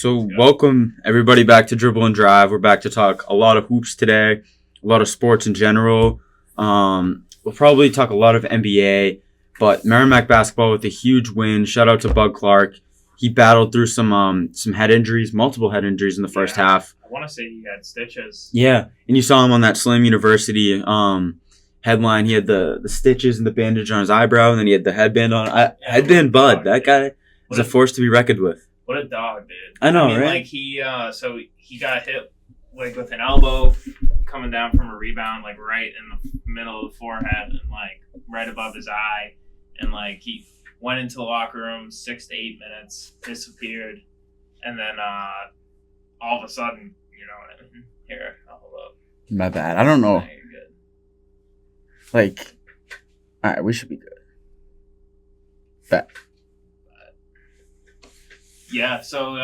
So welcome everybody back to Dribble and Drive. We're back to talk a lot of hoops today, a lot of sports in general. We'll probably talk a lot of NBA, but Merrimack basketball with a huge win. Shout out to Budd Clark. He battled through some head injuries, multiple head injuries in the first half. I want to say he had stitches. Yeah, and you saw him on that Slam University headline. He had the stitches and the bandage on his eyebrow, and then he had the headband on. Headband Bud. That guy is a force to be reckoned with. What a dog, dude. I know, right? Like he got hit like with an elbow coming down from a rebound, like right in the middle of the forehead and like right above his eye, and like he went into the locker room 6 to 8 minutes, disappeared, and then all of a sudden, here, I'll hold up. My bad. I don't know. No, you're good. Like, all right, we should be good. Bet. Yeah, so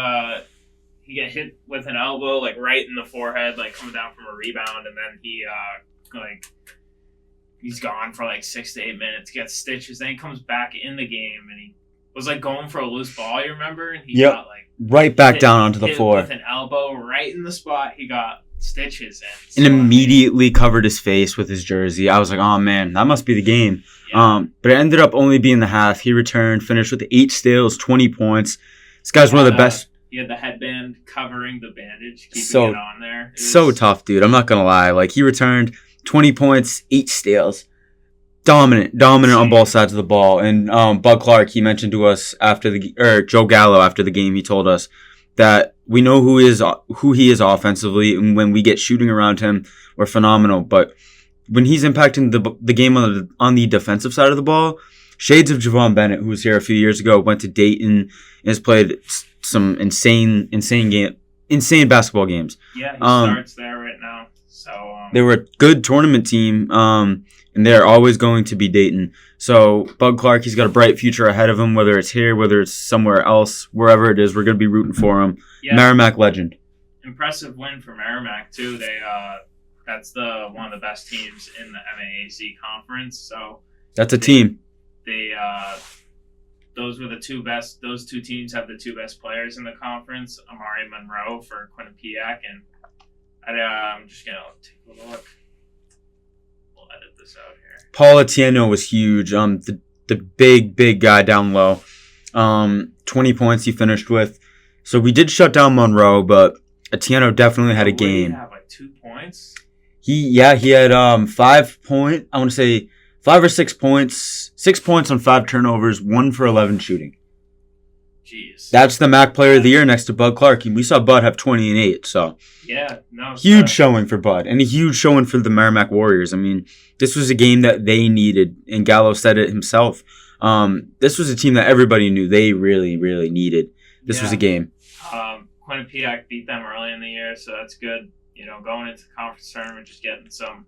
he got hit with an elbow, like right in the forehead, like coming down from a rebound, and then he's gone for like 6 to 8 minutes, gets stitches, then he comes back in the game, and he was like going for a loose ball, you remember? And he got like right back down onto the floor with an elbow right in the spot he got stitches in. And immediately covered his face with his jersey. I was like, oh man, that must be the game. Yeah. But it ended up only being the half. He returned, finished with 8 steals, 20 points. This guy's one of the best. He had the headband covering the bandage, keeping it on there. So tough, dude. I'm not going to lie. Like, he returned 20 points, 8 steals. Dominant on both sides of the ball. And Budd Clark, he mentioned to us Joe Gallo after the game, he told us that we know who he is offensively, and when we get shooting around him, we're phenomenal. But when he's impacting the game on the defensive side of the ball, shades of Javon Bennett, who was here a few years ago, went to Dayton and has played some insane basketball games. Yeah, he starts there right now. So they were a good tournament team, and they're always going to be Dayton. So Budd Clark, he's got a bright future ahead of him, whether it's here, whether it's somewhere else, wherever it is, we're going to be rooting for him. Yeah. Merrimack legend. Impressive win for Merrimack too. That's one of the best teams in the MAAC conference. So that's a team. Those were the two best. Those two teams have the two best players in the conference. Amari Monroe for Quinnipiac, and I'm just gonna take a look. We'll edit this out here. Paul Atieno was huge. The big guy down low. 20 points he finished with. So we did shut down Monroe, but Atieno definitely had a game. He have like 2 points. He had 5 point. I want to say 5 or 6 points. 6 points on 5 turnovers. 1 for 11 shooting. Jeez. That's the MAC Player of the Year next to Budd Clark. We saw Bud have 20 and 8. So yeah, no. Huge showing for Bud, and a huge showing for the Merrimack Warriors. I mean, this was a game that they needed, and Gallo said it himself. This was a team that everybody knew they really, really needed. This was a game. Quinnipiac beat them early in the year, so that's good. Going into the conference tournament, just getting some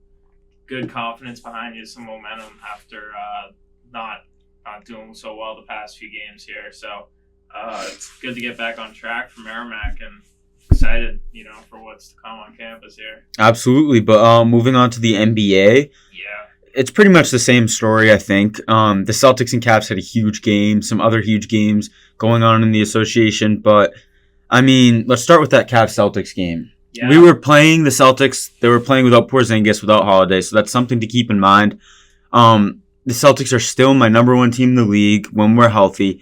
good confidence behind you, some momentum after not doing so well the past few games here. So it's good to get back on track for Merrimack, and excited, for what's to come on campus here. Absolutely, but moving on to the NBA. Yeah. It's pretty much the same story, I think. The Celtics and Cavs had a huge game, some other huge games going on in the association, but I mean, let's start with that Cavs-Celtics game. Yeah. We were playing the Celtics. They were playing without Porzingis, without Holiday, so that's something to keep in mind. The Celtics are still my number 1 team in the league when we're healthy.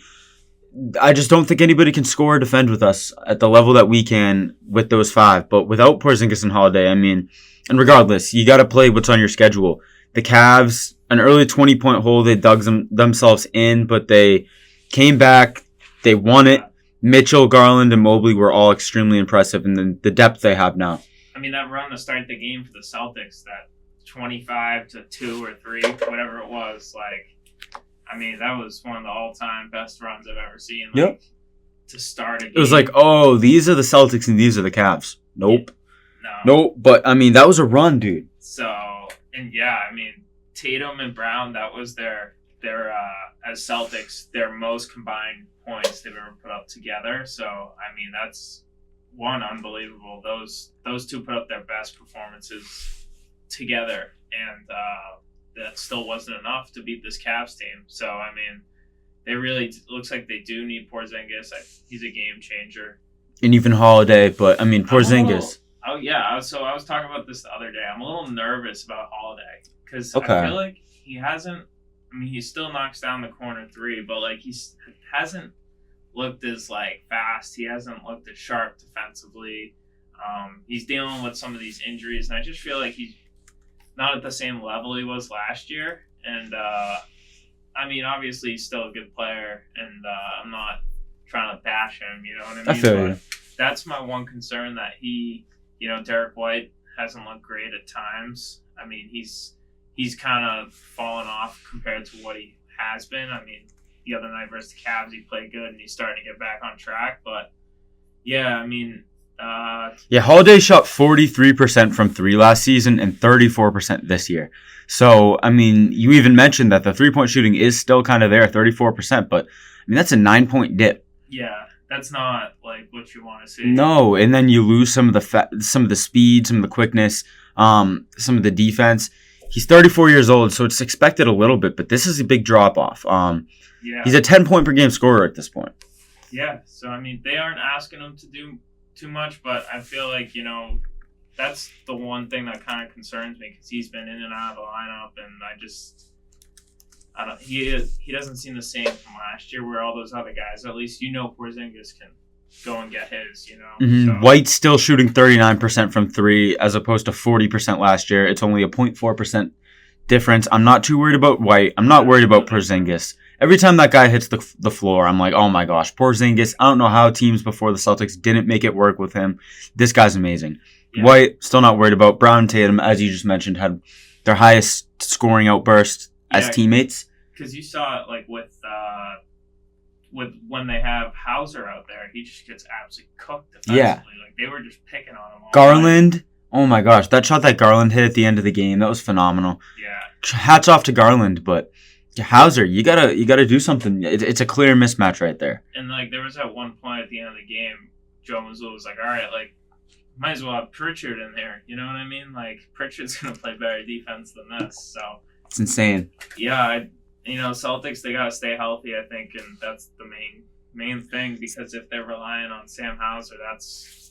I just don't think anybody can score or defend with us at the level that we can with those 5. But without Porzingis and Holiday, I mean, and regardless, you got to play what's on your schedule. The Cavs, an early 20-point hole, they dug themselves in, but they came back. They won it. Mitchell, Garland, and Mobley were all extremely impressive in the depth they have now. I mean, that run to start the game for the Celtics, that 25 to 2 or 3, whatever it was, I mean, that was one of the all-time best runs I've ever seen. Yep. To start a game. It was like, oh, these are the Celtics and these are the Cavs. Nope. No. Nope. But, I mean, that was a run, dude. So, and yeah, I mean, Tatum and Brown, that was their as Celtics, their most combined points they've ever put up together. So, I mean, that's unbelievable. Those two put up their best performances together, and that still wasn't enough to beat this Cavs team. So, I mean, they really looks like they do need Porzingis. He's a game changer. and even Holiday. But I mean, Porzingis. Oh yeah, so I was talking about this the other day. I'm a little nervous about Holiday because Okay. I feel like he hasn't. I mean, he still knocks down the corner three, but like hasn't looked as like fast. He hasn't looked as sharp defensively. He's dealing with some of these injuries, and I just feel like he's not at the same level he was last year. And I mean, obviously he's still a good player, and I'm not trying to bash him. You know what I mean? I feel you. That's my one concern, that Derek White hasn't looked great at times. I mean, he's kind of fallen off compared to what he has been. I mean, the other night versus the Cavs, he played good and he's starting to get back on track. But yeah, I mean, Holiday shot 43% from three last season and 34% this year. So, I mean, you even mentioned that the 3-point shooting is still kind of there, 34%, but I mean, that's a 9-point dip. Yeah, that's not like what you want to see. No, and then you lose some of the speed, some of the quickness, some of the defense. He's 34 years old, so it's expected a little bit, but this is a big drop off. He's a 10-point per game scorer at this point. Yeah, so I mean, they aren't asking him to do too much, but I feel like, that's the one thing that kind of concerns me, because he's been in and out of the lineup, and he doesn't seem the same from last year, where all those other guys, at least Porzingis can go and get his, Mm-hmm. So. White's still shooting 39% from three as opposed to 40% last year. It's only a 0.4% difference. I'm not too worried about White. I'm not worried about Porzingis. Every time that guy hits the floor, I'm like, oh my gosh, Porzingis. I don't know how teams before the Celtics didn't make it work with him. This guy's amazing. Yeah. White, still not worried about. Brown and Tatum, as you just mentioned, had their highest scoring outburst as teammates. Because you saw it like with when they have Hauser out there, he just gets absolutely cooked defensively. Yeah. Like, they were just picking on him all Garland, night. Oh my gosh, that shot that Garland hit at the end of the game, that was phenomenal. Yeah. Hats off to Garland, but Hauser, you gotta do something. It's a clear mismatch right there. And like, there was that one point at the end of the game, Joe Mazzulla was like, all right, like, might as well have Pritchard in there. You know what I mean? Like, Pritchard's gonna play better defense than this. So it's insane. Yeah, Celtics, they gotta stay healthy, I think, and that's the main thing, because if they're relying on Sam Hauser, that's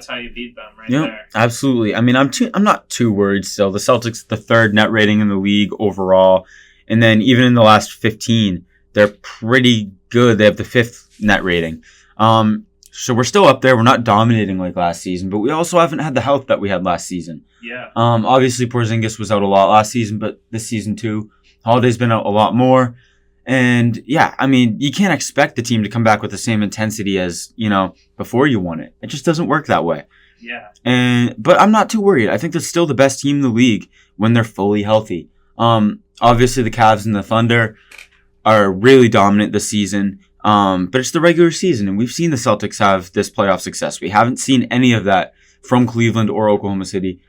how you beat them there. Absolutely. I mean, I'm not too worried still. The Celtics, the third net rating in the league overall, and then even in the last 15, they're pretty good. They have the 5th net rating. So we're still up there. We're not dominating like last season, but we also haven't had the health that we had last season. Yeah. Obviously Porzingis was out a lot last season, but this season too, Holiday's been out a lot more. And yeah, I mean, you can't expect the team to come back with the same intensity as, before you won it. It just doesn't work that way. Yeah. But I'm not too worried. I think they're still the best team in the league when they're fully healthy. Obviously the Cavs and the Thunder are really dominant this season. But it's the regular season, and we've seen the Celtics have this playoff success. We haven't seen any of that from Cleveland or Oklahoma City.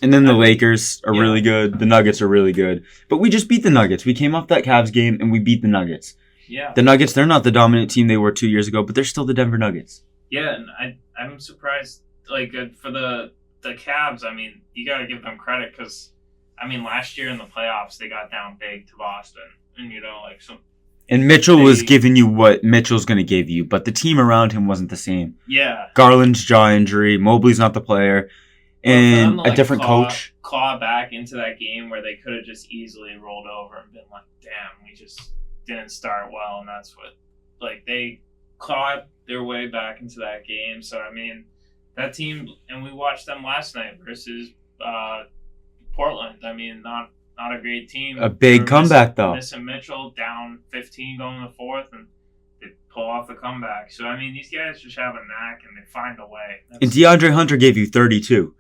And then the Lakers are really good. The Nuggets are really good. But we just beat the Nuggets. We came off that Cavs game, and we beat the Nuggets. Yeah. The Nuggets, they're not the dominant team they were 2 years ago, but they're still the Denver Nuggets. Yeah, and I'm surprised, like, for the Cavs, I mean, you got to give them credit, because, I mean, last year in the playoffs, they got down big to Boston. And, And Mitchell was giving you what Mitchell's going to give you, but the team around him wasn't the same. Yeah. Garland's jaw injury, Mobley's not the player, and a different coach. Claw back into that game where they could have just easily rolled over and been like, damn, we just didn't start well, and that's what, like, they clawed their way back into that game. So, I mean, that team, and we watched them last night versus Portland. I mean, not a great team. A big comeback, though. Missing Mitchell, down 15 going to the 4th, and they pull off the comeback. So, I mean, these guys just have a knack, and they find a way. And DeAndre Hunter gave you 32.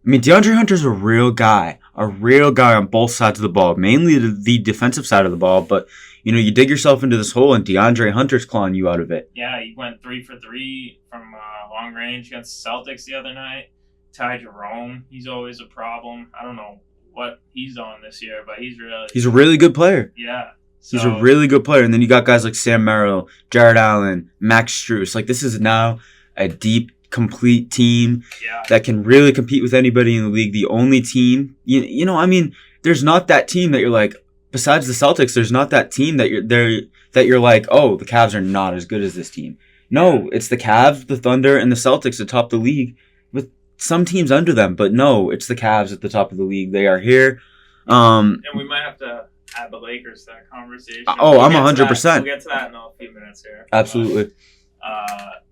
I mean, DeAndre Hunter's a real guy on both sides of the ball, mainly the defensive side of the ball. But, you dig yourself into this hole, and DeAndre Hunter's clawing you out of it. Yeah, he went 3 for 3 from long range against the Celtics the other night. Ty Jerome, he's always a problem. I don't know what he's on this year, but he's a really good player. Yeah. He's a really good player. And then you got guys like Sam Merrill, Jared Allen, Max Strus. Like, this is now a deep, complete team that can really compete with anybody in the league. The only team, I mean, there's not that team that you're like, besides the Celtics, there's not that team that you're like, oh, the Cavs are not as good as this team. No, it's the Cavs, the Thunder, and the Celtics atop the league with some teams under them. But no, it's the Cavs at the top of the league. They are here. And we might have to add the Lakers to that conversation. Oh, I'm 100%. We'll get to that in a few minutes here. Absolutely.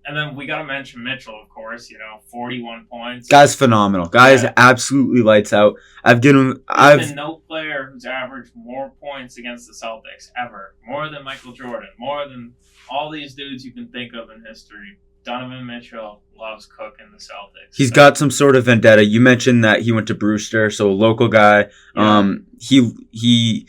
And then we got to mention Mitchell, of course. 41 points. Guy's phenomenal. Guy's absolutely lights out. There's been no player who's averaged more points against the Celtics ever. More than Michael Jordan. More than all these dudes you can think of in history. Donovan Mitchell loves cooking the Celtics. He's got some sort of vendetta. You mentioned that he went to Brewster, so a local guy. Yeah. He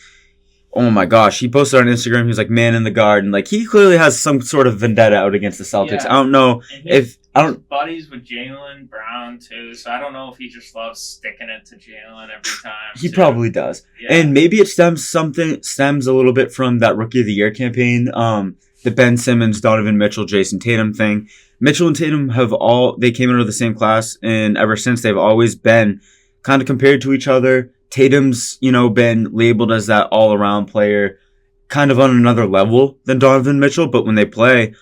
oh my gosh, he posted on Instagram, he was like, man in the garden. Like, he clearly has some sort of vendetta out against the Celtics. Yeah. I don't know if... He's buddies with Jaylen Brown, too, so I don't know if he just loves sticking it to Jaylen every time. He probably does. Yeah. And maybe it stems a little bit from that Rookie of the Year campaign, the Ben Simmons, Donovan Mitchell, Jason Tatum thing. Mitchell and Tatum they came out of the same class, and ever since they've always been kind of compared to each other. Tatum's, been labeled as that all-around player, kind of on another level than Donovan Mitchell, but when they play,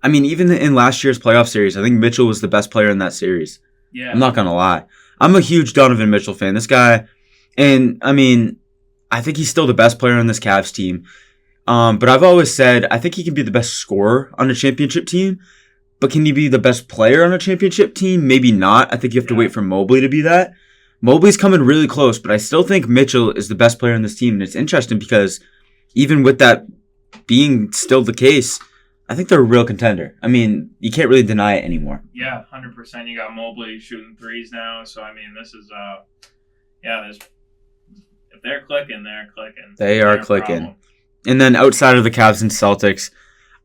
I mean, even in last year's playoff series, I think Mitchell was the best player in that series. Yeah. I'm not going to lie. I'm a huge Donovan Mitchell fan. This guy, and I mean, I think he's still the best player on this Cavs team. But I've always said, I think he can be the best scorer on a championship team, but can he be the best player on a championship team? Maybe not. I think you have to wait for Mobley to be that. Mobley's coming really close, but I still think Mitchell is the best player on this team. And it's interesting because even with that being still the case, I think they're a real contender. I mean, you can't really deny it anymore. Yeah, 100%. You got Mobley shooting threes now. So, I mean, this is, if they're clicking, they're clicking. They are clicking. And then outside of the Cavs and Celtics,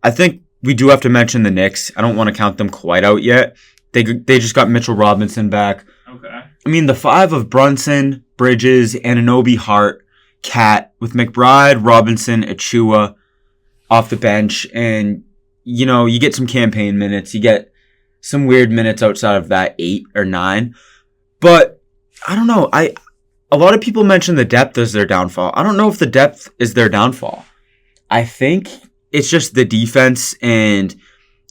I think we do have to mention the Knicks. I don't want to count them quite out yet. They just got Mitchell Robinson back. Okay. I mean, the five of Brunson, Bridges, Anunoby, Hart, Cat, with McBride, Robinson, Achua off the bench. And, you get some campaign minutes. You get some weird minutes outside of that 8 or 9. But, I don't know. A lot of people mention the depth as their downfall. I don't know if the depth is their downfall. I think it's just the defense and...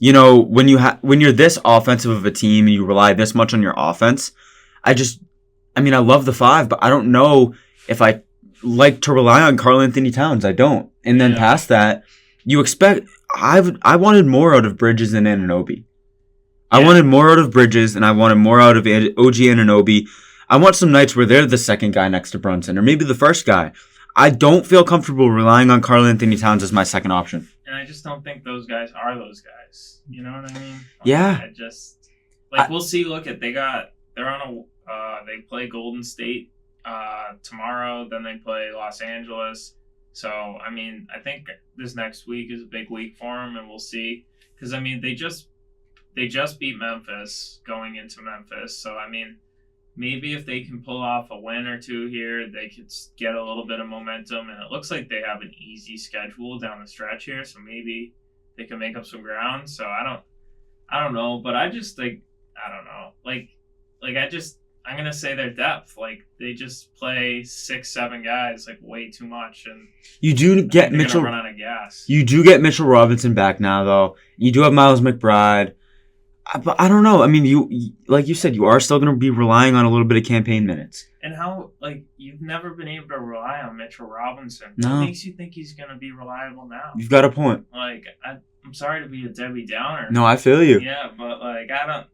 when you're this offensive of a team and you rely this much on your offense, I love the 5, but I don't know if I like to rely on Karl Anthony Towns. I don't. And then past that, you expect, I wanted more out of Bridges and Anunoby. I wanted more out of Bridges and I wanted more out of OG Anunoby. I want some nights where they're the second guy next to Brunson or maybe the first guy. I don't feel comfortable relying on Karl Anthony Towns as my second option. And I just don't think those guys are those guys. You know what I mean? Yeah. We'll see. Look at they play Golden State tomorrow. Then they play Los Angeles. So I mean, I think this next week is a big week for them, and we'll see. Because I mean, they just beat Memphis going into Memphis. So I mean, maybe if they can pull off a win or two here, they could get a little bit of momentum. And it looks like they have an easy schedule down the stretch here, so maybe they can make up some ground. So I don't know, but I just think I don't know. I'm gonna say their depth. Like they just play 6-7 guys like way too much, and you do get Mitchell run out of gas. You do get Mitchell Robinson back now, though. You do have Miles McBride. But I don't know. I mean, you like you said, you are still going to be relying on a little bit of campaign minutes. And you've never been able to rely on Mitchell Robinson. No. What makes you think he's going to be reliable now? You've got a point. I'm sorry to be a Debbie Downer. No, I feel you. Yeah, but I don't.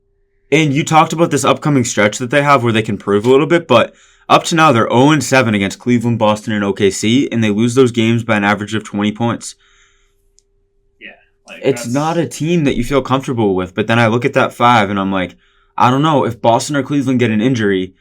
And you talked about this upcoming stretch that they have where they can prove a little bit, but up to now they're 0-7 against Cleveland, Boston, and OKC, and they lose those games by an average of 20 points. It's not a team that you feel comfortable with, but then I look at that 5 and I'm like, I don't know, if Boston or Cleveland get an injury,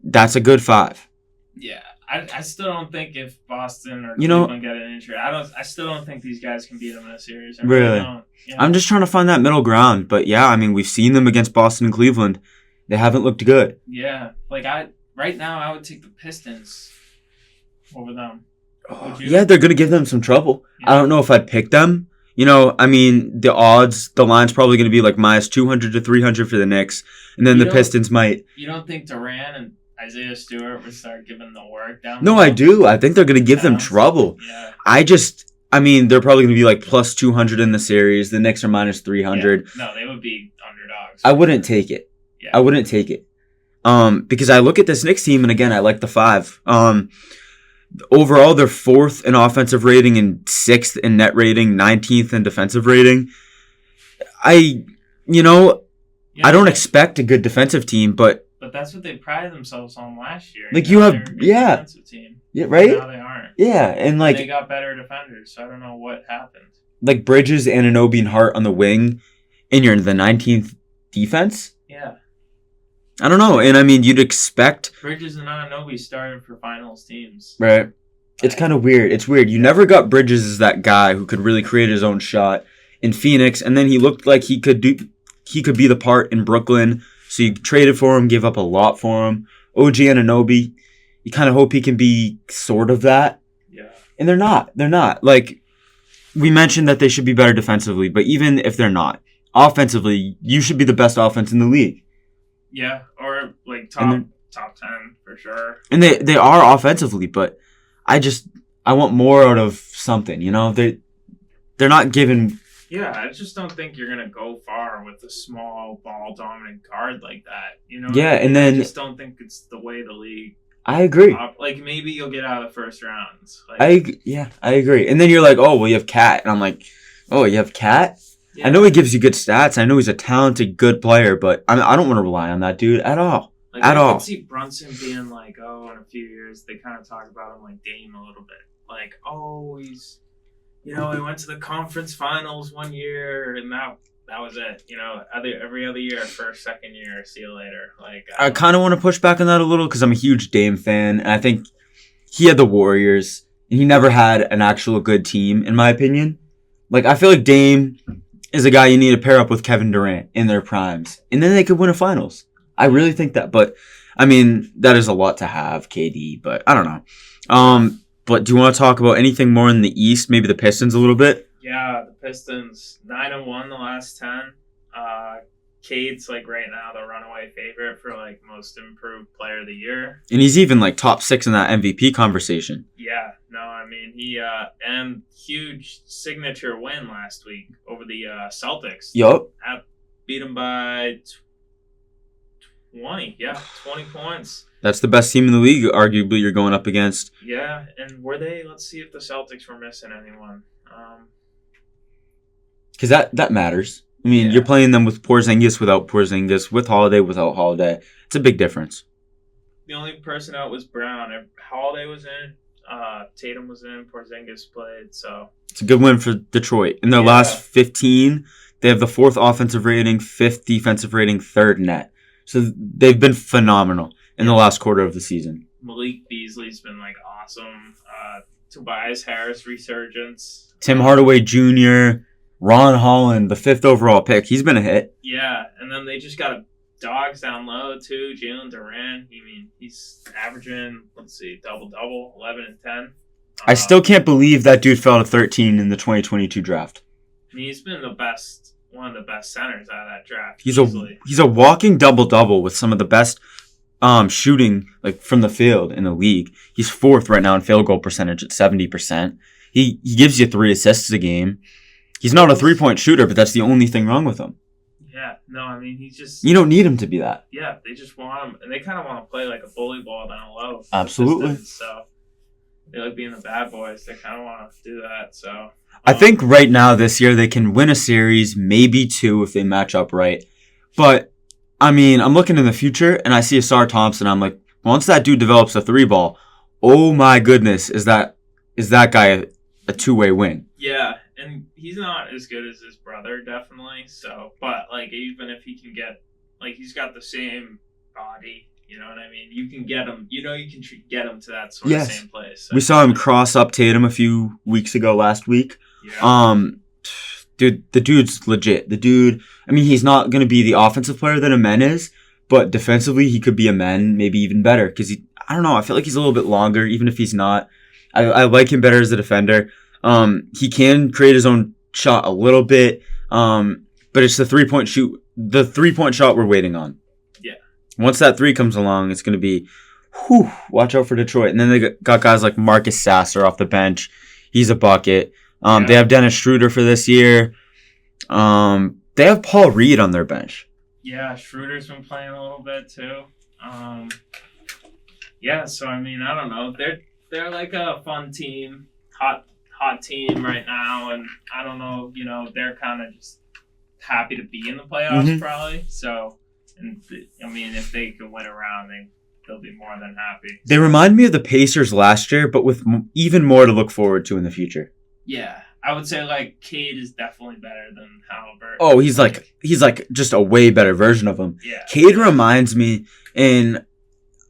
that's a good 5. Yeah, I still don't think if Boston or Cleveland get an injury, I still don't think these guys can beat them in a series. I really don't. Yeah. I'm just trying to find that middle ground, but yeah, I mean, we've seen them against Boston and Cleveland. They haven't looked good. Yeah, right now I would take the Pistons over them. Yeah, they're going to give them some trouble. Yeah. I don't know if I'd pick them. The line's probably going to be like minus 200 to 300 for the Knicks. And then the Pistons might. You don't think Durant and Isaiah Stewart would start giving the work down? No, I do. I think they're going to give them trouble. Yeah. I mean, they're probably going to be like plus 200 in the series. The Knicks are minus 300. Yeah. No, they would be underdogs. I wouldn't take it. Yeah. I wouldn't take it. Because I look at this Knicks team, and again, I like the 5. Overall, they're 4th in offensive rating and 6th in net rating, 19th in defensive rating. I don't expect a good defensive team, but that's what they prided themselves on last year. Like, you have, defensive team. Yeah, right? Now they aren't. Yeah, and like they got better defenders, so I don't know what happened. Like Bridges, Anunoby, and Hart on the wing, and you're in the 19th defense? Yeah. I don't know, and I mean, you'd expect Bridges and Anunoby started for finals teams. Right. It's kind of weird. It's weird. You never got Bridges as that guy who could really create his own shot in Phoenix, and then he looked like he could be the part in Brooklyn. So you traded for him, gave up a lot for him. OG Anunoby, you kind of hope he can be sort of that. Yeah. And they're not. They're not. Like, we mentioned that they should be better defensively, but even if they're not, offensively, you should be the best offense in the league. Yeah, or like top 10 for sure. And they are offensively, but I want more out of something, you know? They're not giving... Yeah, I just don't think you're going to go far with a small ball-dominant guard like that, you know? Yeah, and then... I just don't think it's the way the league... I agree. Like, maybe you'll get out of the first rounds. Like, I agree. And then you're like, oh, well, you have Cat. And I'm like, oh, you have Cat? Yeah. I know he gives you good stats. I know he's a talented, good player, but I don't want to rely on that dude at all. Like, I could see Brunson being like, oh, in a few years, they kind of talk about him like Dame a little bit. Like, oh, he's... he went to the conference finals one year, and that was it. Every other year, first, second year, see you later. Like, I kind of want to push back on that a little because I'm a huge Dame fan, and I think he had the Warriors, and he never had an actual good team, in my opinion. Like, I feel like Dame is a guy you need to pair up with Kevin Durant in their primes, and then they could win a finals. I really think that, but I mean, that is a lot to have, KD, but I don't know. But do you want to talk about anything more in the East? Maybe the Pistons a little bit? Yeah, the Pistons, 9-1 the last 10. Cade's, like, right now the runaway favorite for, like, most improved player of the year. And he's even, like, top 6 in that MVP conversation. Yeah, no, I mean, he, and huge signature win last week over the Celtics. Yup. Beat them by 20 points. That's the best team in the league, arguably, you're going up against. Yeah, and were they? Let's see if the Celtics were missing anyone. Because that matters. I mean, You're playing them with Porzingis, without Porzingis, with Holiday, without Holiday. It's a big difference. The only person out was Brown. Holiday was in, Tatum was in, Porzingis played, so... It's a good win for Detroit. In their last 15, they have the 4th offensive rating, 5th defensive rating, 3rd net. So they've been phenomenal in the last quarter of the season. Malik Beasley's been, like, awesome. Tobias Harris resurgence. Tim Hardaway Jr., Ron Holland, the 5th overall pick. He's been a hit. Yeah, and then they just got dogs down low, too. Jalen Duran, he's averaging, double-double, 11 and 10. I still can't believe that dude fell to 13 in the 2022 draft. He's been one of the best centers out of that draft. He's a walking double-double with some of the best shooting like from the field in the league. He's 4th right now in field goal percentage at 70%. He gives you 3 assists a game. He's not a 3-point shooter, but that's the only thing wrong with him. Yeah, no, he's just... You don't need him to be that. Yeah, they just want him, and they kind of want to play like a bully ball down low. Absolutely. So they like being the bad boys. They kind of want to do that, so... I think right now this year they can win a series, maybe 2 if they match up right. But, I'm looking in the future, and I see Asar Thompson, I'm like, once that dude develops a 3-ball, oh my goodness, is that guy a 2-way win? Yeah. And he's not as good as his brother, definitely. So, but like, even if he can get, like, he's got the same body, you know what I mean? You can get him, you can get him to that sort of same place. So, we saw him cross up Tatum a few weeks ago last week. Yeah. Dude, the dude's legit. The dude, he's not going to be the offensive player that Amen is, but defensively he could be Amen, maybe even better. Because I don't know, I feel like he's a little bit longer, even if he's not. I like him better as a defender. He can create his own shot a little bit, but it's the 3-point shoot. The 3-point shot we're waiting on. Yeah. Once that 3 comes along, it's going to be, watch out for Detroit. And then they got guys like Marcus Sasser off the bench. He's a bucket. They have Dennis Schroeder for this year. They have Paul Reed on their bench. Yeah, Schroeder's been playing a little bit too. Yeah, so I mean, I don't know. They're like a fun team, hot team right now, and I don't know. They're kind of just happy to be in the playoffs, probably. So, I mean, if they can win a round, they'll be more than happy. They remind me of the Pacers last year, but with even more to look forward to in the future. Yeah, I would say like Cade is definitely better than Halliburton. Oh, he's like just a way better version of him. Yeah, Cade reminds me, and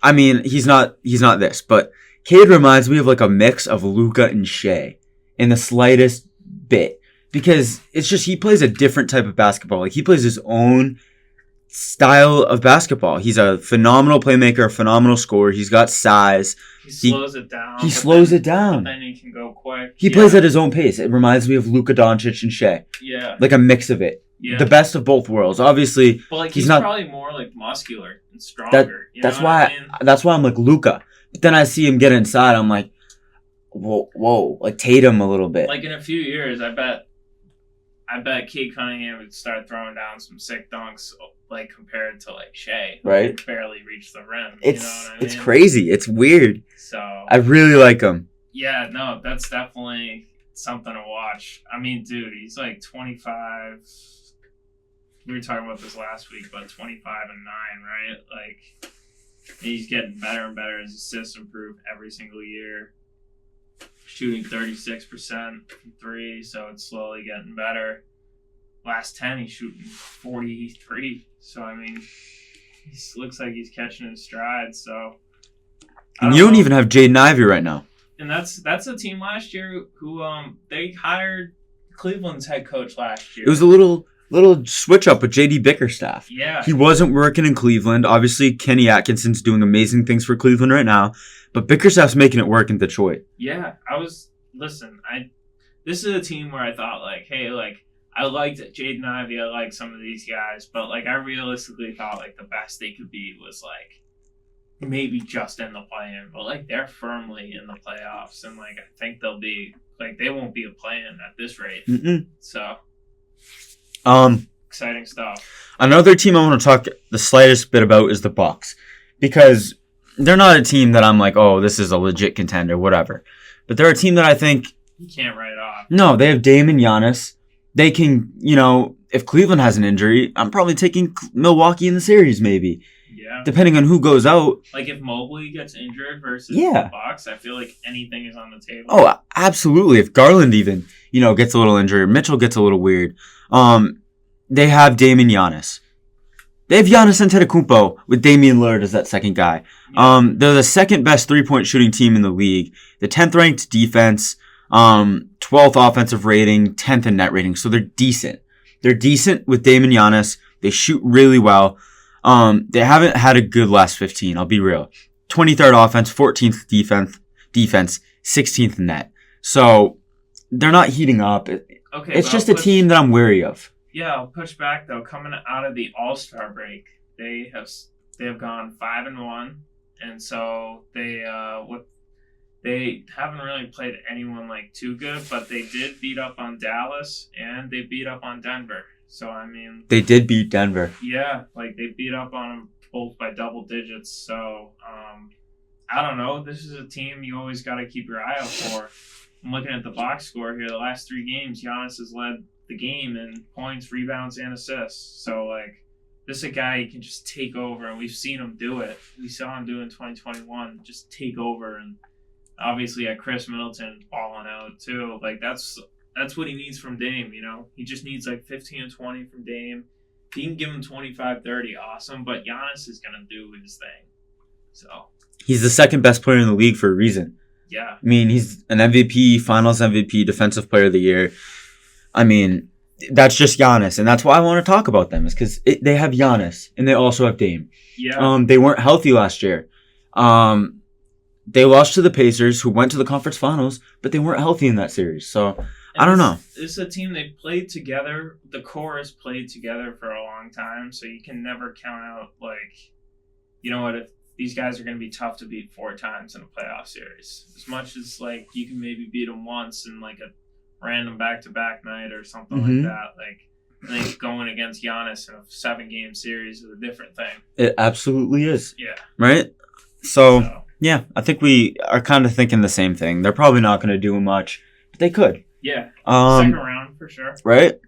I mean he's not this, but Cade reminds me of like a mix of Luka and Shea in the slightest bit, because it's just he plays a different type of basketball. Like he plays his own style of basketball. He's a phenomenal playmaker, a phenomenal scorer. He's got size. He slows it down. But then he can go quick. He plays at his own pace. It reminds me of Luka Doncic and Shea. Yeah. Like a mix of it. Yeah. The best of both worlds. Obviously, but like he's not probably more like muscular and stronger. That's why I'm like Luka. But then I see him get inside. I'm like, whoa, like Tatum a little bit. Like in a few years, I bet Cade Cunningham would start throwing down some sick dunks, like compared to like Shea, who right? Barely reach the rim. It's crazy. It's weird. So I really like him. Yeah, no, that's definitely something to watch. I mean, dude, he's like 25. We were talking about this last week, but 25 and 9, right? Like he's getting better and better. His assists improve every single year. Shooting 36% from 3, so it's slowly getting better. Last 10, he's shooting 43. So, I mean, he looks like he's catching his stride. So, and you don't even have Jaden Ivey right now. And that's a team last year who they hired Cleveland's head coach last year. It was a little switch up with JD Bickerstaff. Yeah. He wasn't working in Cleveland. Obviously, Kenny Atkinson's doing amazing things for Cleveland right now. But Bickerstaff's making it work in Detroit. Yeah, this is a team where I thought, like, hey, like, I liked Jaden Ivey, I liked some of these guys, but, like, I realistically thought, like, the best they could be was, like, maybe just in the play-in, but, like, they're firmly in the playoffs, and, like, I think they'll be, like, they won't be a play-in at this rate. So, exciting stuff. Another team I want to talk the slightest bit about is the Bucks, because they're not a team that I'm like, oh, this is a legit contender, whatever. But they're a team that I think you can't write off. No, they have Dame and Giannis. They can, if Cleveland has an injury, I'm probably taking Milwaukee in the series, maybe. Yeah. Depending on who goes out. Like if Mobley gets injured versus the Bucks, I feel like anything is on the table. Oh, absolutely. If Garland even, gets a little injured, Mitchell gets a little weird. They have Dame and Giannis. They have Giannis Antetokounmpo with Damian Lillard as that second guy. Yeah. They're the second best 3-point shooting team in the league. The 10th ranked defense, 12th offensive rating, 10th in net rating. So they're decent. They're decent with Dame and Giannis. They shoot really well. They haven't had a good last 15. I'll be real. 23rd offense, 14th defense, 16th in net. So they're not heating up. Okay, it's just a team that I'm wary of. Yeah, I'll push back though. Coming out of the All-Star break, they have gone 5-1, and so they haven't really played anyone like too good, but they did beat up on Dallas and they beat up on Denver. So I mean, they did beat Denver. Yeah, like they beat up on them both by double digits. So I don't know. This is a team you always got to keep your eye out for. I'm looking at the box score here. The last 3 games, Giannis has led the game in points, rebounds, and assists. So, like, this is a guy you can just take over, and we've seen him do it. We saw him do it in 2021, just take over. And obviously, at Chris Middleton balling out, too. Like, that's what he needs from Dame, He just needs, like, 15 and 20 from Dame. If he can give him 25, 30, awesome. But Giannis is going to do his thing. So he's the second best player in the league for a reason. Yeah. I mean, he's an MVP, Finals MVP, Defensive Player of the Year. I mean, that's just Giannis, and that's why I want to talk about them, is because they have Giannis, and they also have Dame. Yeah. They weren't healthy last year. They lost to the Pacers, who went to the conference finals, but they weren't healthy in that series. So, I don't know. This is a team they played together. The core has played together for a long time, so you can never count out, like, you know what, if these guys are going to be tough to beat 4 times in a playoff series. As much as, like, you can maybe beat them once in, like, a random back-to-back night or something Mhm. like that. Like, I think going against Giannis in a 7-game series is a different thing. It absolutely is. Yeah. Right? So, yeah, I think we are kind of thinking the same thing. They're probably not going to do much, but they could. Yeah. Second Um, round for sure. right?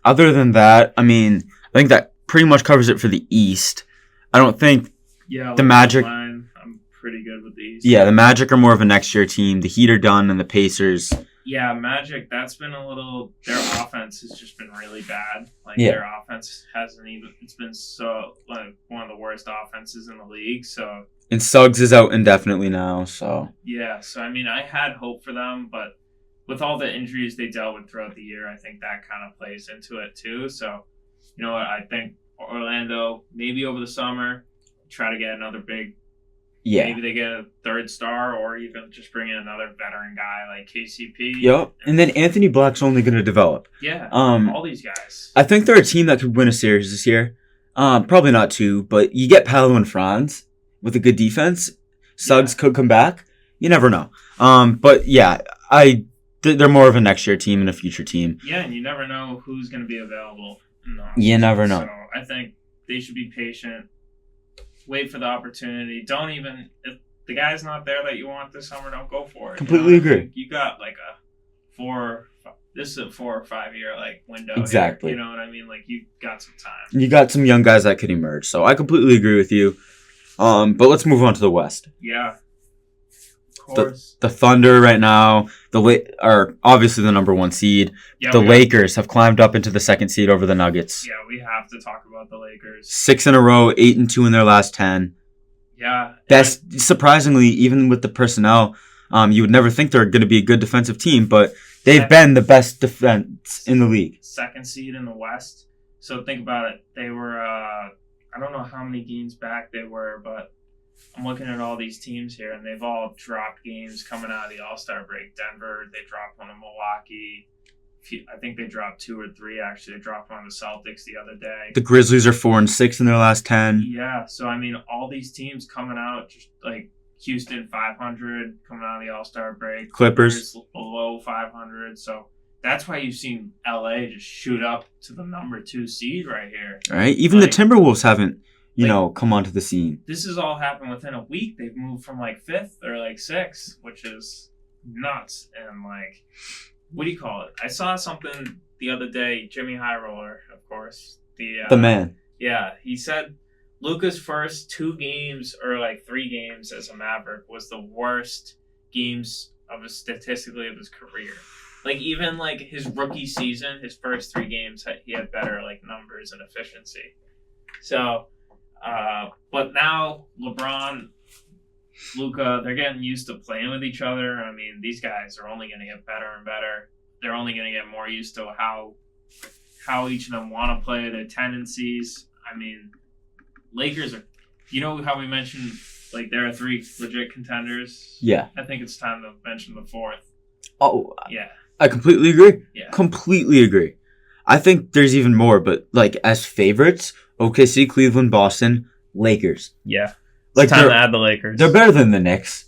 Other than that, I mean, I think that pretty much covers it for the East. I don't think, Yeah. The Magic- Line, I'm pretty good with these. yeah, the Magic are more of a next year team. The Heat are done, and the Pacers. Yeah, Magic, that's been a little... Their offense has just been really bad. Like, Yeah. their offense hasn't even... It's been so... Like, one of the worst offenses in the league, so... And Suggs is out indefinitely now, so. Yeah, so, I mean, I had hope for them, but with all the injuries they dealt with throughout the year, I think that kind of plays into it, too. So, you know what? I think Orlando, maybe over the summer, try to get another big... Yeah. Maybe they get a third star or even just bring in another veteran guy like KCP. Yep. And then Anthony Black's only going to develop. Yeah. Um, all these guys. I think they're a team that could win a series this year. Probably not two, but you get Paolo and Franz with a good defense. Suggs could come back. You never know. But yeah, they're more of a next year team and a future team. Yeah, and you never know who's going to be available. You never know. So I think they should be patient. Wait for the opportunity. Don't even... If the guy's not there that you want this summer, don't go for it. Completely agree. You got like a 4... This is a 4 or 5 year like window. Exactly. Here, you know what I mean? Like you got some time. You got some young guys that could emerge. So I completely agree with you. But let's move on to the West. Yeah. Of course. The Thunder right now are obviously the number 1 seed. Yeah, The Lakers have climbed up into the 2nd seed over the Nuggets. Yeah, we have to talk about the Lakers. 6 in a row, 8-2 in their last 10. Yeah. That's surprisingly, even with the personnel, you would never think they're going to be a good defensive team, but they've been the best defense in the league. 2nd seed in the West. So think about it. They were, I don't know how many games back they were, but I'm looking at all these teams here, and they've all dropped games coming out of the All-Star break. Denver, they dropped one to Milwaukee. I think they dropped 2 or 3, actually. They dropped one to the Celtics the other day. The Grizzlies are 4-6 in their last 10. Yeah, so, I mean, all these teams coming out, just like Houston 500 coming out of the All-Star break. Clippers below 500. So that's why you've seen LA just shoot up to the number 2 seed right here. All right, even the Timberwolves haven't, come onto the scene. This has all happened within a week. They've moved from like 5th or like 6th, which is nuts. And like, what do you call it? I saw something the other day. Jimmy High Roller, of course. The man. Yeah, he said Luka's first 2 games or like 3 games as a Maverick was the worst games statistically of his career. Like even like his rookie season, his first 3 games, he had better like numbers and efficiency. So, but now LeBron, Luka, they're getting used to playing with each other. I mean, these guys are only going to get better and better. They're only going to get more used to how each of them want to play, their tendencies. I mean, Lakers are, you know how we mentioned, like, there are 3 legit contenders? Yeah. I think it's time to mention the 4th. Oh, yeah. I completely agree. Yeah. Completely agree. I think there's even more, but, like, as favorites, OKC, Cleveland, Boston, Lakers. Yeah. Like, time to add the Lakers. They're better than the Knicks.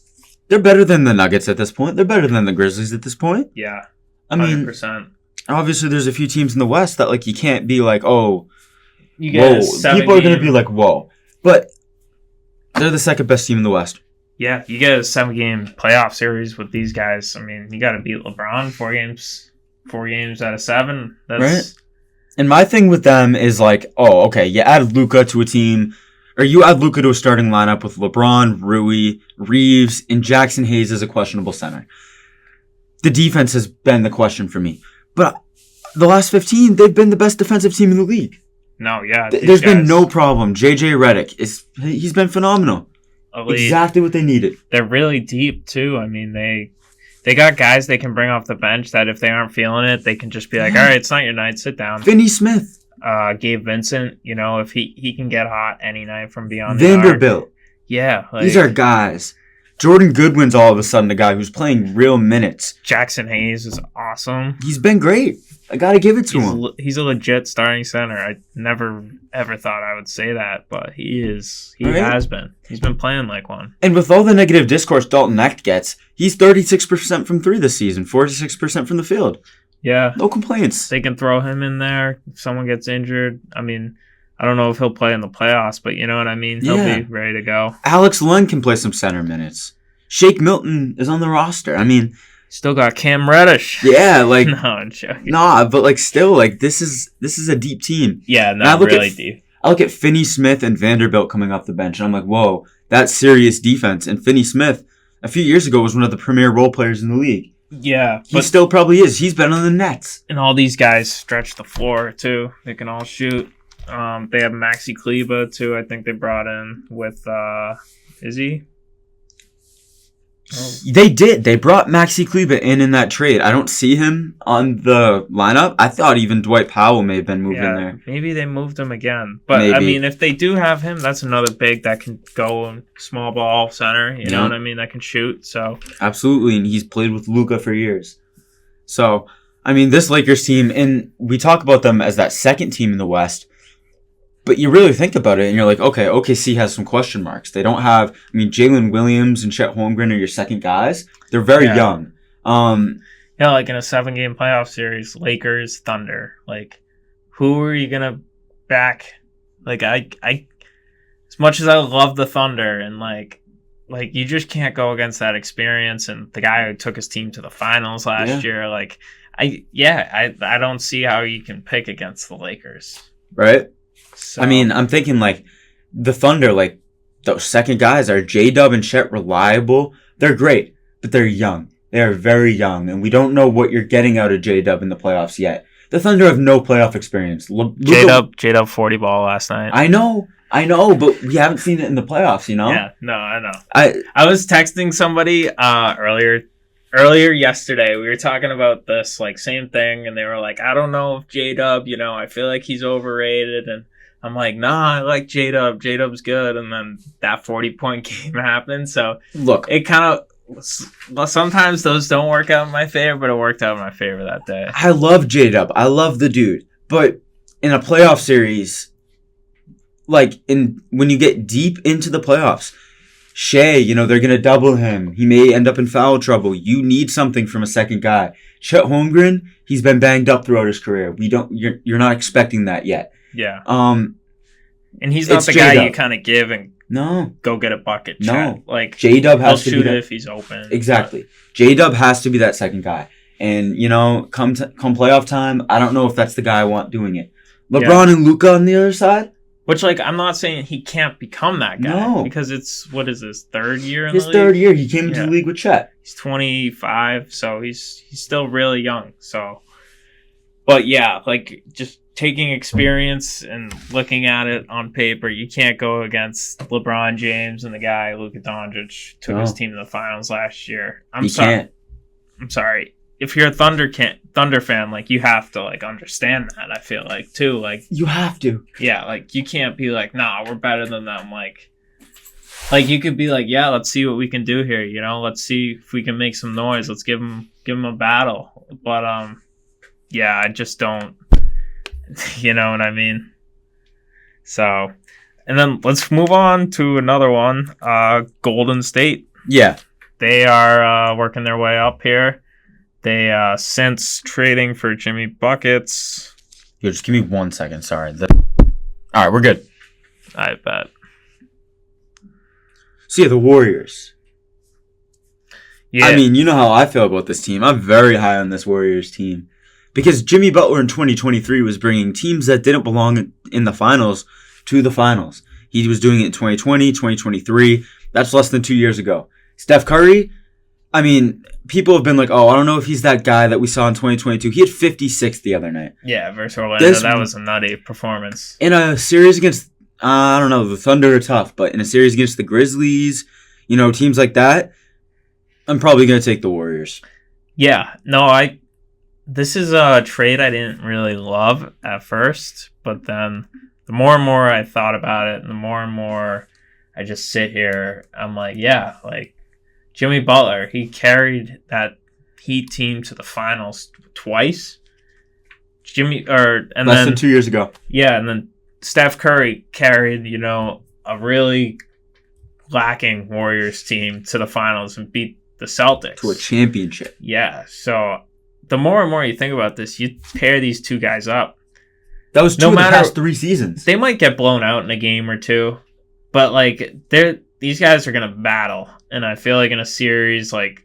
They're better than the Nuggets at this point. They're better than the Grizzlies at this point. Yeah. 100%. I mean, obviously there's a few teams in the West that, like, you can't be like, oh, you get whoa. People are going to be like, whoa. But they're the 2nd best team in the West. Yeah, you get a 7-game playoff series with these guys. I mean, you got to beat LeBron 4 games out of 7. That's right. And my thing with them is like, oh, okay, you add Luka to a team, or you add Luka to a starting lineup with LeBron, Rui, Reeves, and Jackson Hayes as a questionable center. The defense has been the question for me. But the last 15, they've been the best defensive team in the league. No, yeah. There's been no problem. JJ Redick, he's been phenomenal. Elite. Exactly what they needed. They're really deep, too. I mean, they got guys they can bring off the bench that if they aren't feeling it, they can just be like, all right, it's not your night, sit down. Finney Smith. Gabe Vincent, if he can get hot any night from beyond Vanderbilt. the arc. Yeah. These are guys. Jordan Goodwin's all of a sudden the guy who's playing real minutes. Jackson Hayes is awesome. He's been great. I got to give it to him. He's a legit starting center. I never, ever thought I would say that, but he is. He has been. He's been playing like one. And with all the negative discourse Dalton Knecht gets, he's 36% from 3 this season, 46% from the field. Yeah. No complaints. They can throw him in there if someone gets injured. I mean, I don't know if he'll play in the playoffs, but you know what I mean? He'll be ready to go. Alex Len can play some center minutes. Shake Milton is on the roster. I mean, still got Cam Reddish. Yeah, like no, I'm joking. Nah, but like still, like this is a deep team. Yeah, not really deep. I look at Finney Smith and Vanderbilt coming off the bench, and I'm like, whoa, that's serious defense. And Finney Smith, a few years ago, was one of the premier role players in the league. Yeah. He still probably is. He's been on the Nets. And all these guys stretch the floor, too. They can all shoot. They have Maxi Kleber, too, I think they brought in with, Izzy. Oh. They did. They brought Maxi Kleber in that trade. I don't see him on the lineup. I thought even Dwight Powell may have been moved in there. Maybe they moved him again. But, maybe. I mean, if they do have him, that's another big that can go in small ball center. You know what I mean? That can shoot. So absolutely. And he's played with Luka for years. So, I mean, this Lakers team, and we talk about them as that second team in the West. But you really think about it, and you're like, okay, OKC has some question marks. They don't have, I mean, Jalen Williams and Chet Holmgren are your second guys. They're very young. Yeah, like in a 7-game playoff series, Lakers, Thunder. Like, who are you gonna back? Like, I as much as I love the Thunder, and like you just can't go against that experience. And the guy who took his team to the finals last year, like, I don't see how you can pick against the Lakers. Right. So. I mean, I'm thinking like the Thunder, like those second guys are J-Dub and Chet reliable. They're great, but they're young. They are very young, and we don't know what you're getting out of J-Dub in the playoffs yet. The Thunder have no playoff experience. J-Dub 40 ball last night. I know, but we haven't seen it in the playoffs, you know? Yeah, no, I know. I was texting somebody earlier yesterday. We were talking about this like same thing, and they were like, I don't know if J-Dub, I feel like he's overrated, and I'm like, nah, I like J-Dub. J-Dub's good. And then that 40-point game happened. So, look, it kind of, sometimes those don't work out in my favor, but it worked out in my favor that day. I love J-Dub. I love the dude. But in a playoff series, like when you get deep into the playoffs, Shea, they're going to double him. He may end up in foul trouble. You need something from a second guy. Chet Holmgren, he's been banged up throughout his career. You're not expecting that yet. Yeah. And he's not the guy you kind of give and go get a bucket. No. Like J-Dub has to shoot be it if he's open. Exactly. J-Dub has to be that second guy. And, come playoff time, I don't know if that's the guy I want doing it. LeBron and Luka on the other side? Which, like, I'm not saying he can't become that guy. No. Because it's, what is his, third year in the league? His third year. He came into the league with Chet. He's 25, so he's still really young. So, but yeah, like, just taking experience and looking at it on paper, you can't go against LeBron James and the guy Luka Doncic took his team to the finals last year. I'm sorry. If you're a Thunder fan, like, you have to like understand that. I feel like too, like you have to. Yeah, like you can't be like, nah, we're better than them. Like you could be like, yeah, let's see what we can do here. Let's see if we can make some noise. Let's give them a battle. But yeah, I just don't. You know what I mean? So, and then let's move on to another one. Golden State. Yeah. They are working their way up here. They, since trading for Jimmy Buckets. Yo, just give me 1 second. Sorry. All right, we're good. I bet. So, yeah, the Warriors. Yeah. I mean, you know how I feel about this team. I'm very high on this Warriors team. Because Jimmy Butler in 2023 was bringing teams that didn't belong in the finals to the finals. He was doing it in 2020, 2023. That's less than 2 years ago. Steph Curry, I mean, people have been like, oh, I don't know if he's that guy that we saw in 2022. He had 56 the other night. Yeah, versus Orlando. That was a nutty performance. In a series against, I don't know, the Thunder are tough, but in a series against the Grizzlies, teams like that, I'm probably going to take the Warriors. Yeah, no, this is a trade I didn't really love at first, but then the more and more I thought about it, and the more and more I just sit here, I'm like, yeah, like Jimmy Butler, he carried that Heat team to the finals twice. Less than 2 years ago. Yeah, and then Steph Curry carried, a really lacking Warriors team to the finals and beat the Celtics to a championship. Yeah, so the more and more you think about this, you pair these two guys up. That was two of the past 3 seasons. They might get blown out in a game or two, but like these guys are gonna battle, and I feel like in a series, like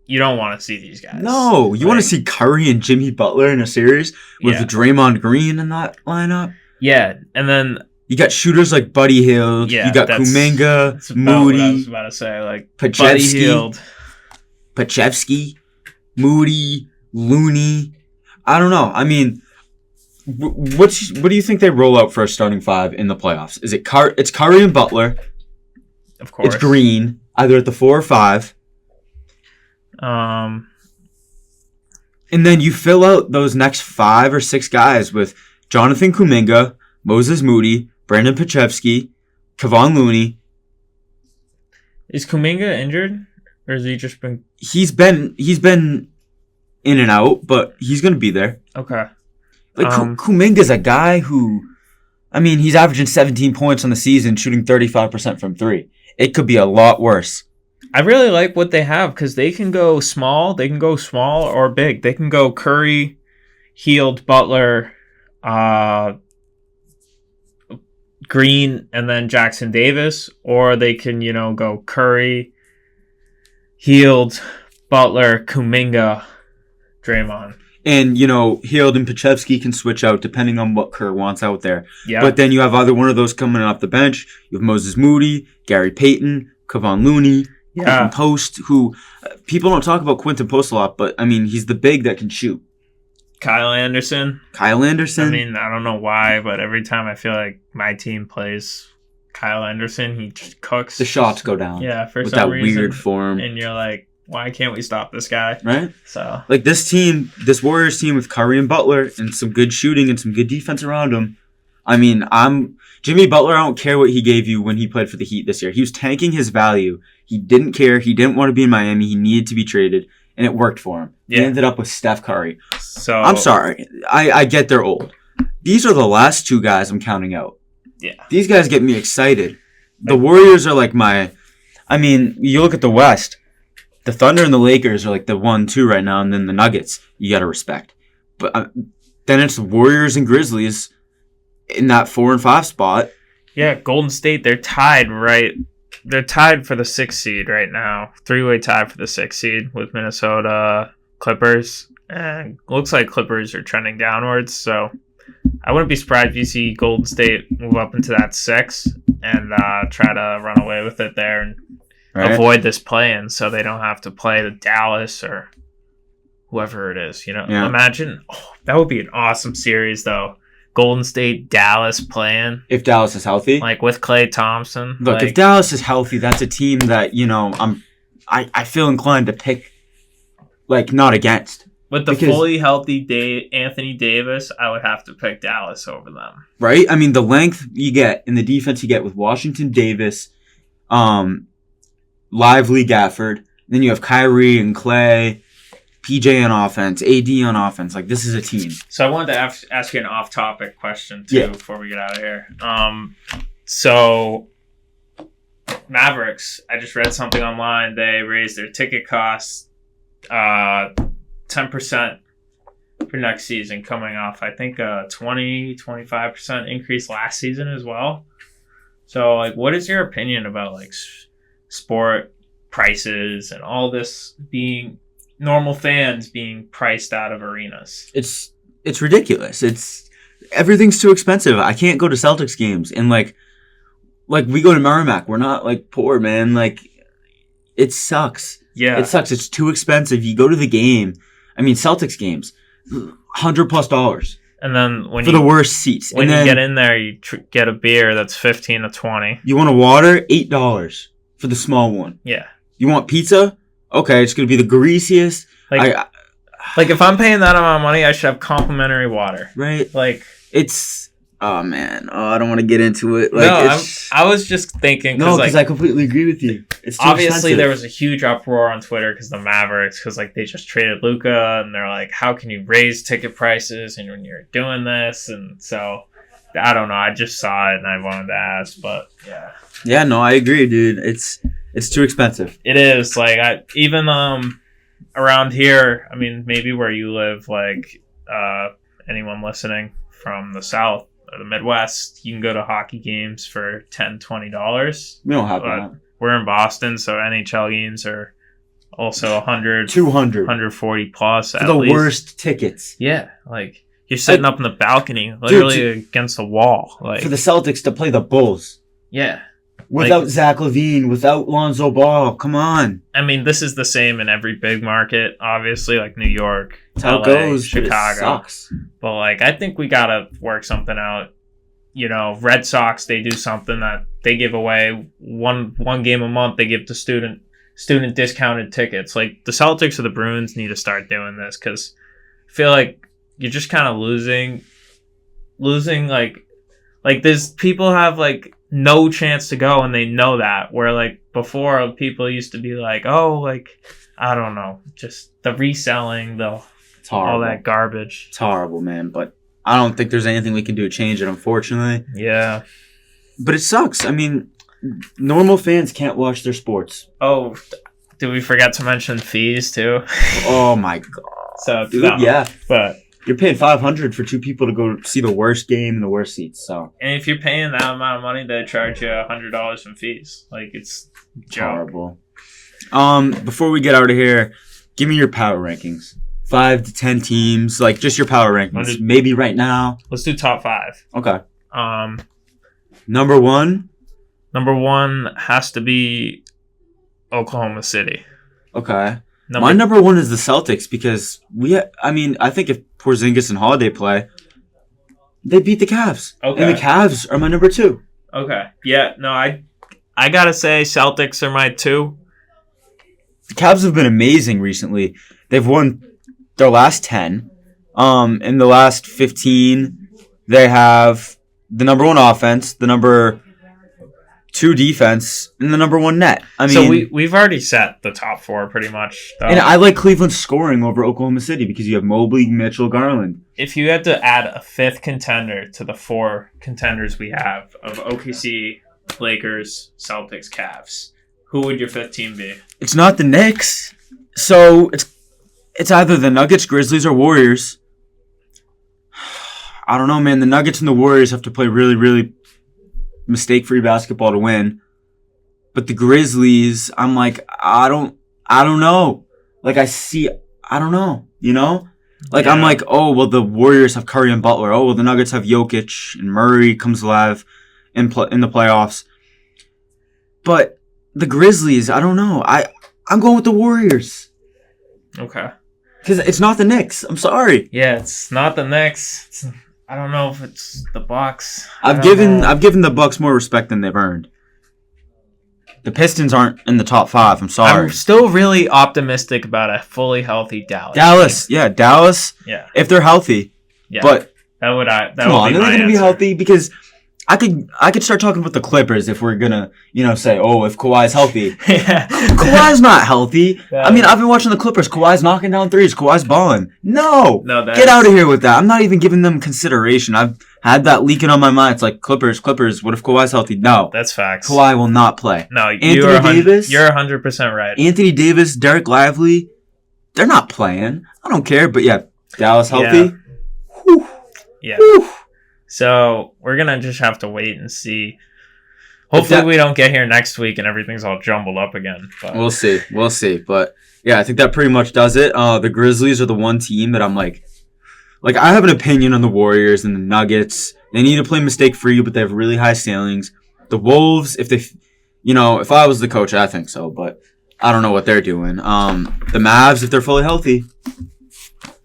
you don't want to see these guys. No, you want to see Curry and Jimmy Butler in a series with Draymond Green in that lineup. Yeah, and then you got shooters like Buddy Hield. You got Kuminga, Moody. What I was about to say, like Buddy Hield, Pachevsky, Moody, Looney. I don't know. I mean, what do you think they roll out for a starting 5 in the playoffs? Is it it's Curry and Butler? Of course. It's Green, either at the 4 or 5. And then you fill out those next 5 or 6 guys with Jonathan Kuminga, Moses Moody, Brandon Pachevsky, Kevon Looney. Is Kuminga injured, or has he just been? He's been in and out, but he's going to be there. Okay. Like Kuminga's a guy who, I mean, he's averaging 17 points on the season, shooting 35% from 3. It could be a lot worse. I really like what they have because they can go small. They can go small or big. They can go Curry, Hield, Butler, Green, and then Jackson Davis. Or they can, go Curry, Hield, Butler, Kuminga, Draymond. And, Hield and Pachevsky can switch out depending on what Kerr wants out there. Yeah. But then you have either one of those coming off the bench. You have Moses Moody, Gary Payton, Kevon Looney, Quinton Post, who people don't talk about Quinton Post a lot, but, I mean, he's the big that can shoot. Kyle Anderson. I mean, I don't know why, but every time I feel like my team plays Kyle Anderson, he just cooks. The shots go down. Yeah, for with some that reason. weird form. And you're like, why can't we stop this guy? Right? So, like this Warriors team with Curry and Butler and some good shooting and some good defense around him. I mean, Jimmy Butler, I don't care what he gave you when he played for the Heat this year. He was tanking his value. He didn't care. He didn't want to be in Miami. He needed to be traded, and it worked for him. Yeah. He ended up with Steph Curry. So I'm sorry. I get they're old. These are the last 2 guys I'm counting out. Yeah. These guys get me excited. The Warriors are like you look at the West. The Thunder and the Lakers are like the 1-2 right now, and then the Nuggets, you got to respect. But then it's the Warriors and Grizzlies in that 4 and 5 spot. Yeah, Golden State, they're tied, right? They're tied for the 6th seed right now. 3-way tie for the 6th seed with Minnesota, Clippers. And looks like Clippers are trending downwards, so I wouldn't be surprised if you see Golden State move up into that 6 and try to run away with it there and avoid this play-in so they don't have to play the Dallas or whoever it is. Imagine, that would be an awesome series, though. Golden State, Dallas playing. If Dallas is healthy. Like with Klay Thompson. Look, if Dallas is healthy, that's a team that, I feel inclined to pick, not against. With the fully healthy Anthony Davis, I would have to pick Dallas over them. Right? I mean, the length you get and the defense you get with Washington Davis, Lively Gafford, then you have Kyrie and Klay, PJ on offense, AD on offense. Like, this is a team. So I wanted to ask you an off-topic question, too, before we get out of here. So Mavericks, I just read something online. They raised their ticket costs 10% for next season, coming off, I think, a 20-25% increase last season as well. So, what is your opinion about, sport prices and all this being normal fans being priced out of arenas? It's ridiculous. Everything's too expensive. I can't go to Celtics games and we go to Merrimack. We're not poor, man. It sucks. Yeah. It sucks. It's too expensive. You go to the game. I mean, Celtics games, $100+. And then the worst seats. When you get in there, you get a beer that's $15 to $20. You want a water? $8 for the small one. Yeah. You want pizza? Okay, it's gonna be the greasiest. If I'm paying that amount of money, I should have complimentary water. Right. It's. Oh man. Oh, I don't want to get into it. I was just thinking. Because I completely agree with you. It's too obviously expensive. There was a huge uproar on Twitter because the Mavericks, they just traded Luka, and they're like, how can you raise ticket prices and when you're doing this? And so I don't know. I just saw it and I wanted to ask, but yeah. Yeah, no, I agree, dude. It's too expensive. It is. Even around here, I mean, maybe where you live, like anyone listening from the South or the Midwest, you can go to hockey games for $10, $20. We don't have that. We're in Boston, so NHL games are also 100, 200, 140 plus for the worst tickets. Yeah, like you're sitting up in the balcony, literally against the wall. Like for the Celtics to play the Bulls. Yeah. Without Zach LaVine, without Lonzo Ball, come on. I mean, this is the same in every big market, obviously, like New York, That's how LA, it goes, Chicago. But it sucks. But like, I think we gotta work something out. You know, Red Sox, they do something that they give away one game a month. They give to student discounted tickets. Like the Celtics or the Bruins need to start doing this because I feel like you're just kind of losing. Like there's people have like no chance to go and they know that. Where like before people used to be like, oh, like I don't know, just the reselling, all that garbage. It's horrible, man. But I don't think there's anything we can do to change it, unfortunately. Yeah. But it sucks. I mean, normal fans can't watch their sports. Oh, did we forget to mention fees too? Oh my god. So dude, no, yeah. But you're paying $500 for two people to go see the worst game in the worst seats. So. And if you're paying that amount of money, they charge you $100 in fees. Like it's horrible. Before we get out of here, give me your power rankings. 5 to 10 teams, like just your power rankings. Maybe right now. Let's do top 5. Okay. Number 1. Number 1 has to be Oklahoma City. Okay. My number 1 is the Celtics because I think if Porzingis and Holiday play, they beat the Cavs. Okay. And the Cavs are my number 2. Okay. Yeah. No, I gotta say Celtics are my 2. The Cavs have been amazing recently. They've won their last 10. In the last 15, they have the number 1 offense, the number 2 defense, and the number 1 net. I mean, so we've already set the top 4 pretty much. Though. And I like Cleveland scoring over Oklahoma City because you have Mobley, Mitchell, Garland. If you had to add a 5th contender to the 4 contenders we have of OKC, Lakers, Celtics, Cavs, who would your 5th team be? It's not the Knicks. So it's either the Nuggets, Grizzlies, or Warriors. I don't know, man. The Nuggets and the Warriors have to play really, really mistake-free basketball to win. But the Grizzlies, I'm like, I don't know. Like, I don't know, you know? Like, yeah. I'm like, oh, well, the Warriors have Curry and Butler. Oh, well, the Nuggets have Jokic and Murray comes alive in the playoffs. But the Grizzlies, I don't know. I'm going with the Warriors. Okay. Because it's not the Knicks. I'm sorry. Yeah, it's not the Knicks. I don't know if it's the Bucks. I've given the Bucks more respect than they've earned. The Pistons aren't in the top 5. I'm sorry. I'm still really optimistic about a fully healthy Dallas. Dallas. Yeah. If they're healthy. Yeah. But come on, are they going to be healthy? Because I could start talking about the Clippers if we're gonna, say, oh, if Kawhi's healthy. Yeah. Kawhi's not healthy. Yeah. I mean, I've been watching the Clippers. Kawhi's knocking down threes. Kawhi's balling. No, get out of here with that. I'm not even giving them consideration. I've had that leaking on my mind. It's like Clippers. What if Kawhi's healthy? No, that's facts. Kawhi will not play. No, Anthony Davis. You're 100% right. Anthony Davis, Derek Lively, they're not playing. I don't care. But yeah, Dallas healthy. Yeah. Whew. Yeah. Whew. So we're going to just have to wait and see. Hopefully we don't get here next week and everything's all jumbled up again. But. We'll see. But yeah, I think that pretty much does it. The Grizzlies are the one team that I'm like I have an opinion on the Warriors and the Nuggets. They need to play mistake-free, but they have really high ceilings. The Wolves, if I was the coach, I think so. But I don't know what they're doing. The Mavs, if they're fully healthy,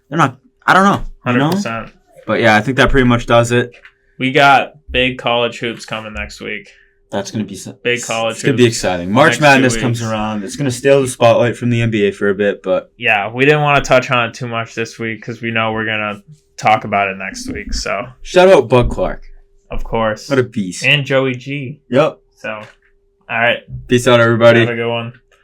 they're not. I don't know. 100%. But yeah, I think that pretty much does it. We got big college hoops coming next week. That's going to be big college. It's going to be exciting. March Madness comes around. It's going to steal the spotlight from the NBA for a bit, but yeah, we didn't want to touch on it too much this week because we know we're going to talk about it next week. So shout out Budd Clark, of course. What a beast. And Joey G. Yep. So, all right. Peace out, everybody. Have a good one.